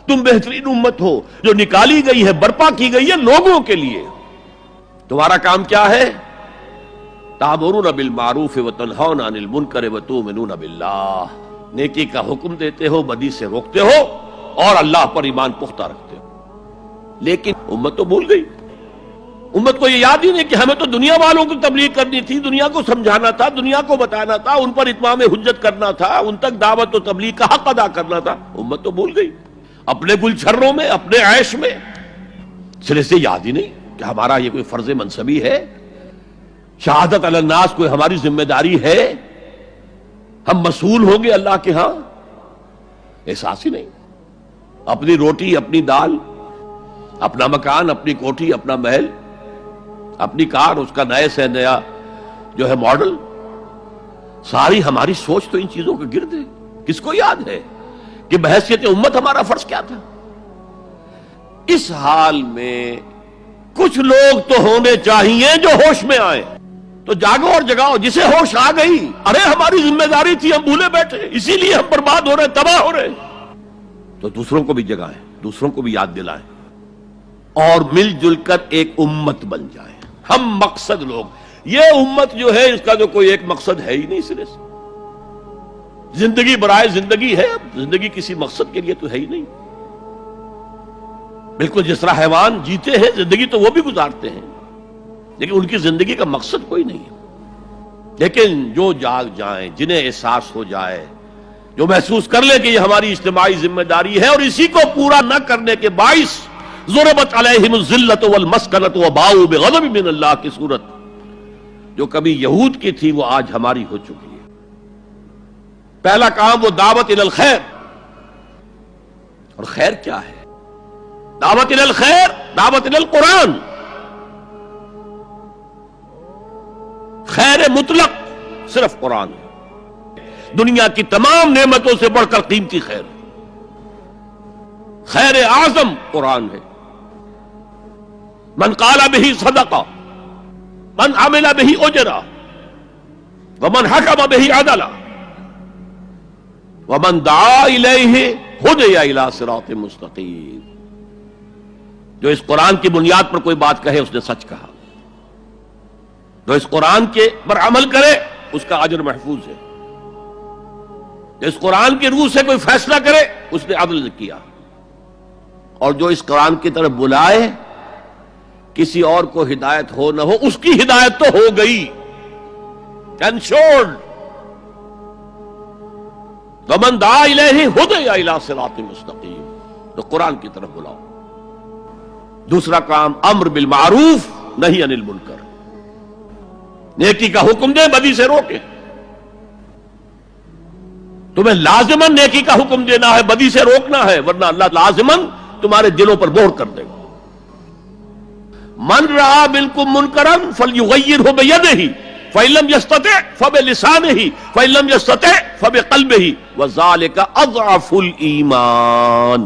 تم بہترین امت ہو جو نکالی گئی ہے، برپا کی گئی ہے لوگوں کے لیے۔ تمہارا کام کیا ہے؟ تأمرون بالمعروف وتنہون عن المنکر وتؤمنون باللہ، نیکی کا حکم دیتے ہو، بدی سے روکتے ہو، اور اللہ پر ایمان پختہ رکھتے ہو۔ لیکن امت تو بھول گئی، امت کو یہ یاد ہی نہیں کہ ہمیں تو دنیا والوں کی تبلیغ کرنی تھی، دنیا کو سمجھانا تھا، دنیا کو بتانا تھا، ان پر اتمام حجت کرنا تھا، ان تک دعوت و تبلیغ کا حق ادا کرنا تھا۔ امت تو بھول گئی، اپنے گلچھروں میں، اپنے عیش میں، سرے سے یاد ہی نہیں کہ ہمارا یہ کوئی فرض منصبی ہے، شہادت علی الناس کوئی ہماری ذمہ داری ہے، ہم مسئول ہوں گے اللہ کے ہاں۔ احساس ہی نہیں، اپنی روٹی، اپنی دال، اپنا مکان، اپنی کوٹھی، اپنا محل، اپنی کار، اس کا نئے سے نیا جو ہے ماڈل، ساری ہماری سوچ تو ان چیزوں کے گرد ہے۔ کس کو یاد ہے کہ بحیثیت امت ہمارا فرض کیا تھا؟ اس حال میں کچھ لوگ تو ہونے چاہیے جو ہوش میں آئے، تو جاگو اور جگاؤ۔ جسے ہوش آ گئی، ارے ہماری ذمہ داری تھی، ہم بھولے بیٹھے، اسی لیے ہم برباد ہو رہے، تباہ ہو رہے، تو دوسروں کو بھی جگائیں، دوسروں کو بھی یاد دلائیں، اور مل جل کر ایک امت بن جائیں۔ ہم مقصد لوگ، یہ امت جو ہے اس کا جو کوئی ایک مقصد ہے ہی نہیں سرے سے۔ زندگی برائے زندگی ہے، زندگی کسی مقصد کے لیے تو ہے ہی نہیں۔ بالکل جس طرح حیوان جیتے ہیں، زندگی تو وہ بھی گزارتے ہیں، لیکن ان کی زندگی کا مقصد کوئی نہیں ہے۔ لیکن جو جاگ جائیں، جنہیں احساس ہو جائے، جو محسوس کر لیں کہ یہ ہماری اجتماعی ذمہ داری ہے، اور اسی کو پورا نہ کرنے کے باعث ضربت علیہم الذلۃ والمسکنۃ وباؤوا بغضب من اللہ کی صورت جو کبھی یہود کی تھی وہ آج ہماری ہو چکی ہے۔ پہلا کام وہ دعوت الی الخیر، اور خیر کیا ہے؟ دعوت الی الخیر، دعوت الی القرآن، خیر مطلق صرف قرآن ہے، دنیا کی تمام نعمتوں سے بڑھ کر قیمتی خیر، خیر اعظم قرآن ہے۔ من قال به صدقہ، من عمل به اجرا، ومن حکم به عدلا، ومن دعا الیہ ہدی الی صراط مستقیم۔ جو اس قرآن کی بنیاد پر کوئی بات کہے اس نے سچ کہا، جو اس قرآن کے پر عمل کرے اس کا اجر محفوظ ہے، جو اس قرآن کی روح سے کوئی فیصلہ کرے اس نے عدل کیا، اور جو اس قرآن کی طرف بلائے کسی اور کو ہدایت ہو نہ ہو، اس کی ہدایت تو ہو گئی، انشورڈ۔ ومن دعا الیہ ہدی الی صراط مستقیم، تو قرآن کی طرف بلاؤ۔ دوسرا کام امر بالمعروف نہی عن المنکر، نیکی کا حکم دے، بدی سے روکے۔ تمہیں لازماً نیکی کا حکم دینا ہے، بدی سے روکنا ہے، ورنہ اللہ لازماً تمہارے دلوں پر مہر کر دے گا۔ من رآ منکم منکرا فلیغیرہ بیدہ فإن لم یستطع فبلسانہ فإن لم یستطع فبقلبہ وذلک اضعف الایمان۔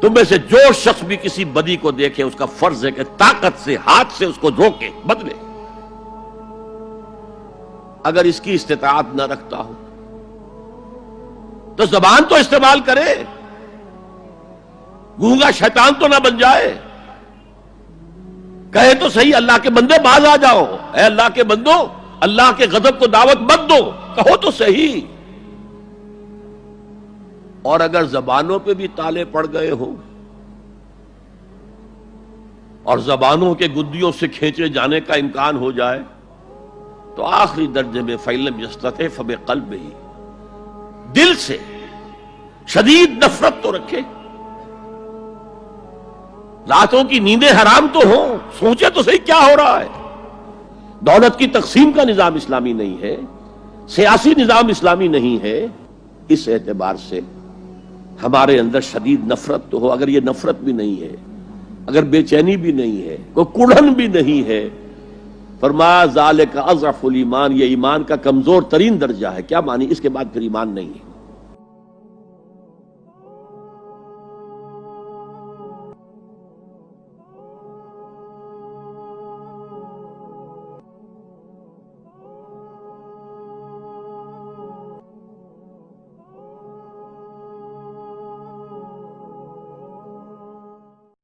تم میں سے جو شخص بھی کسی بدی کو دیکھے اس کا فرض ہے کہ طاقت سے، ہاتھ سے اس کو روکے، بدلے۔ اگر اس کی استطاعت نہ رکھتا ہو تو زبان تو استعمال کرے، گونگا شیطان تو نہ بن جائے، کہے تو صحیح اللہ کے بندے باز آ جاؤ، اے اللہ کے بندو اللہ کے غضب کو دعوت مت دو، کہو تو صحیح۔ اور اگر زبانوں پہ بھی تالے پڑ گئے ہوں اور زبانوں کے گدیوں سے کھینچے جانے کا امکان ہو جائے تو آخری درجے میں فإن لم یستطع فبقلبہ، دل سے شدید نفرت تو رکھے۔ راتوں کی نیندیں حرام تو ہوں، سوچے تو صحیح کیا ہو رہا ہے۔ دولت کی تقسیم کا نظام اسلامی نہیں ہے، سیاسی نظام اسلامی نہیں ہے۔ اس اعتبار سے ہمارے اندر شدید نفرت تو ہو۔ اگر یہ نفرت بھی نہیں ہے، اگر بے چینی بھی نہیں ہے، کوئی کڑھن بھی نہیں ہے، فرمایا ذالک اضعف الایمان، یہ ایمان کا کمزور ترین درجہ ہے۔ کیا معنی؟ اس کے بعد پھر ایمان نہیں ہے۔